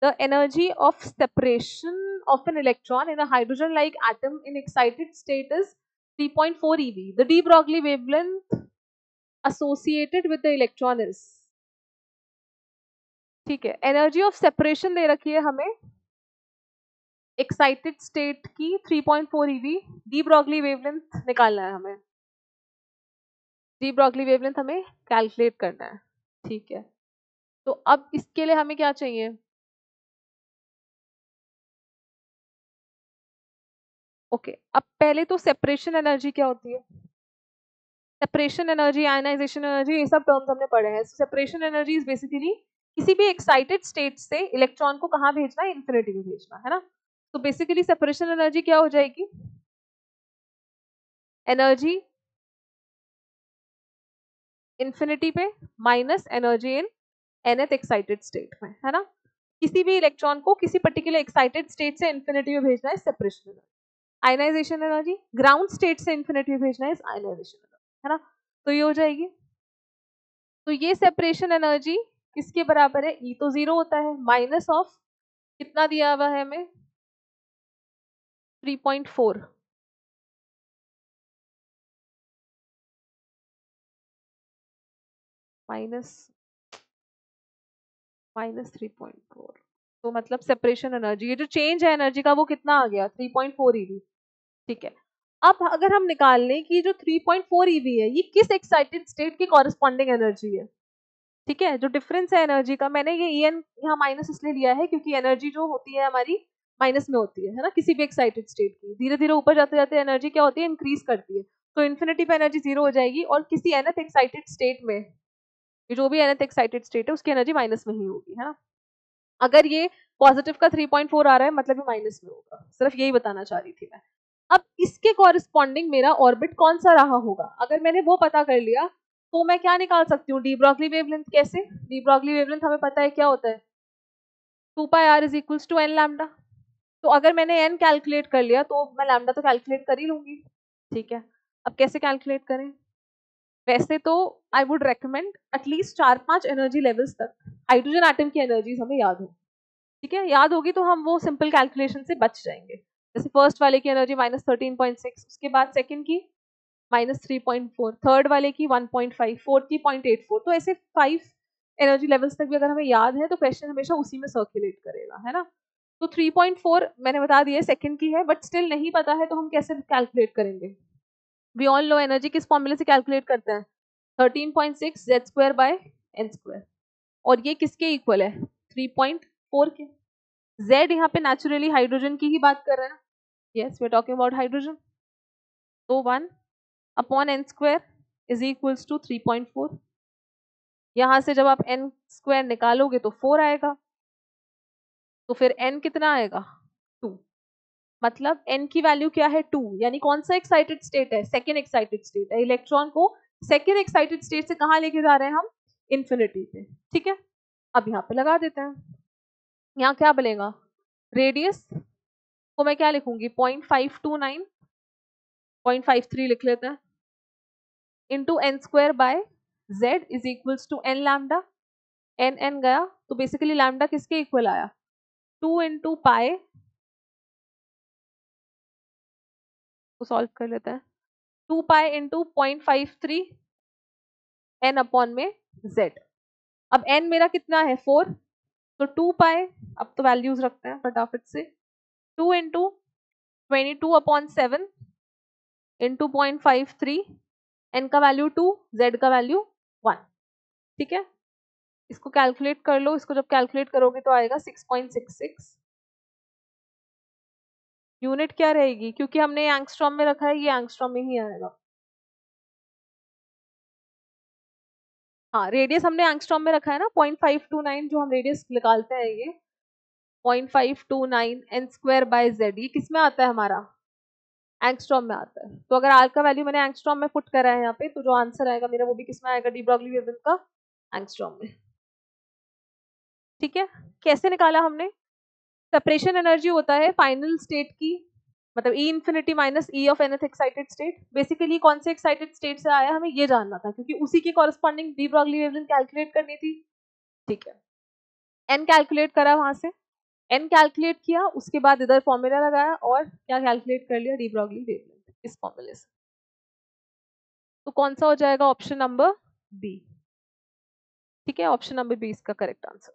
the energy of separation of an electron in a hydrogen-like atom in excited state is 3.4 eV. The de Broglie wavelength associated with the electron is, ठीक है, energy of separation दे रखी है हमें excited state की 3.4 eV, D Broglie wavelength निकालना है हमें, D Broglie wavelength हमें कैलकुलेट करना है, ठीक है। तो अब इसके लिए हमें क्या चाहिए, ओके, अब पहले तो सेपरेशन एनर्जी क्या होती है, सेपरेशन एनर्जी, आयनाइजेशन एनर्जी, ये सब टर्म्स हमने पढ़े हैं। सेपरेशन एनर्जी इज बेसिकली किसी भी एक्साइटेड स्टेट से इलेक्ट्रॉन को कहाँ भेजना है, इन्फिनिटी में भेजना है ना। तो बेसिकली सेपरेशन एनर्जी क्या हो जाएगी, एनर्जी इन्फिनिटी पे minus energy in nth excited state में, है ना। किसी भी इलेक्ट्रॉन को किसी पर्टिकुलर एक्साइटेड स्टेट से इन्फिनिटी में भेजना है separation energy. Ionisation energy ground state से इन्फिनिटी में भेजना है आयनाइजेशन एनर्जी, है ना। तो ये हो जाएगी, तो ये सेपरेशन एनर्जी किसके बराबर है, ई तो 0 होता है, माइनस ऑफ कितना दिया हुआ है हमें 3.4, माइनस 3.4, तो मतलब सेपरेशन एनर्जी, ये जो चेंज है एनर्जी का वो कितना आ गया 3.4 eV, ठीक है। अब अगर हम निकाल लें कि जो 3.4 eV है ये किस एक्साइटेड स्टेट की कॉरेस्पॉन्डिंग एनर्जी है, ठीक है। जो डिफरेंस है एनर्जी का, मैंने ये En यहाँ माइनस इसलिए लिया है क्योंकि एनर्जी जो होती है हमारी माइनस में होती है ना, किसी भी एक्साइटेड स्टेट की, धीरे धीरे ऊपर जाते जाते एनर्जी क्या होती है, इंक्रीज करती है। तो इन्फिनिटी पे एनर्जी 0 हो जाएगी और किसी nth एक्साइटेड स्टेट में, जो भी nth एक्साइटेड स्टेट है उसकी एनर्जी माइनस में ही होगी, है ना। अगर ये पॉजिटिव का 3.4 आ रहा है मतलब ये माइनस में होगा, सिर्फ यही बताना चाह रही थी मैं। अब इसके कॉरेस्पॉन्डिंग मेरा ऑर्बिट कौन सा रहा होगा, अगर मैंने वो पता कर लिया तो मैं क्या निकाल सकती हूँ, डी ब्रॉगली वेवलेंथ। कैसे, डी ब्रॉगली वेवलेंथ हमें पता है क्या होता है, 2πr is equals to n lambda. तो अगर मैंने n कैलकुलेट कर लिया तो मैं लैम्डा तो कैलकुलेट कर ही लूंगी, ठीक है। अब कैसे कैलकुलेट करें, वैसे तो I would recommend at least 4-5 energy levels तक हाइड्रोजन एटम की एनर्जीज हमें याद हो, ठीक है। याद होगी तो हम वो सिंपल कैलकुलेशन से बच जाएंगे। जैसे फर्स्ट वाले की एनर्जी -13.6, उसके बाद सेकंड की -3.4, थर्ड वाले की 1.5, फोर्थ की 0.84। तो ऐसे 5 एनर्जी लेवल्स तक भी अगर हमें याद है तो क्वेश्चन हमेशा उसी में सर्कुलेट करेगा, है ना। तो 3.4 मैंने बता दिया सेकंड की है, बट स्टिल नहीं पता है तो हम कैसे कैलकुलेट करेंगे। वी ऑल नो एनर्जी किस फॉर्मूले से कैलकुलेट करते हैं, 13.6 z² बाय n², और ये किसके इक्वल है 3.4 के। z यहाँ पे नेचुरली हाइड्रोजन की ही बात कर रहे हैं, yes we are talking about hydrogen. तो 1/n² इज इक्वल्स टू 3.4। यहाँ से जब आप n² निकालोगे तो 4 आएगा, तो फिर n कितना आएगा 2, मतलब n की वैल्यू क्या है 2, यानी कौन सा एक्साइटेड स्टेट है, सेकेंड एक्साइटेड स्टेट है। इलेक्ट्रॉन को सेकेंड एक्साइटेड स्टेट से कहाँ लेके जा रहे हैं हम, इन्फिनिटी पे, ठीक है। अब यहाँ पे लगा देते हैं, यहाँ क्या बनेगा, रेडियस को मैं क्या लिखूंगी 0.529, 0.53 लिख लेते हैं, into n² by z is equals to n lambda, n गया तो बेसिकली लैम्डा किसके इक्वल आया 2 इंटू पाई, को सॉल्व कर लेते हैं, 2 पाई इंटू 0.53 n अपॉन में z। अब n मेरा कितना है 4, तो 2 पाई, अब तो वैल्यूज रखते हैं फटाफट से, 2 इंटू 22/7 इंटू 0.53, n का वैल्यू 2, z का वैल्यू 1, ठीक है। इसको कैलकुलेट कर लो, इसको जब कैलकुलेट करोगे तो आएगा 6.66। यूनिट क्या रहेगी, क्योंकि हमने एंगस्ट्रॉम में रखा है, ये एंगस्ट्रॉम में ही आएगा। हाँ, रेडियस हमने एंगस्ट्रॉम में रखा है ना, 0.529 जो हम रेडियस निकालते हैं, ये 0.529 n² बाय z, ये किस में आता है हमारा, एंगस्ट्रॉम में आता है। तो अगर आर का वैल्यू मैंने एंगस्ट्रॉम में पुट करा है यहाँ पे, तो जो आंसर आएगा मेरा वो भी किस में आएगा, डी ब्रॉगली वेवलेंथ का एंगस्ट्रॉम में, ठीक है। कैसे निकाला हमने, सेपरेशन एनर्जी होता है फाइनल स्टेट की, मतलब E infinity minus E of nth excited state. Basically कौन से एक्साइटेड स्टेट से आया हमें ये जानना था, क्योंकि उसी की corresponding D Broglie wavelength calculate करनी थी, ठीक है। n कैलकुलेट करा वहां से, एन कैलकुलेट किया, उसके बाद इधर फॉर्मूला लगाया और क्या कैलकुलेट कर लिया, डी ब्रॉगली वेवलेंथ इस फॉर्मूले से। तो कौन सा हो जाएगा, ऑप्शन नंबर बी। ठीक है, ऑप्शन नंबर बी इसका करेक्ट आंसर।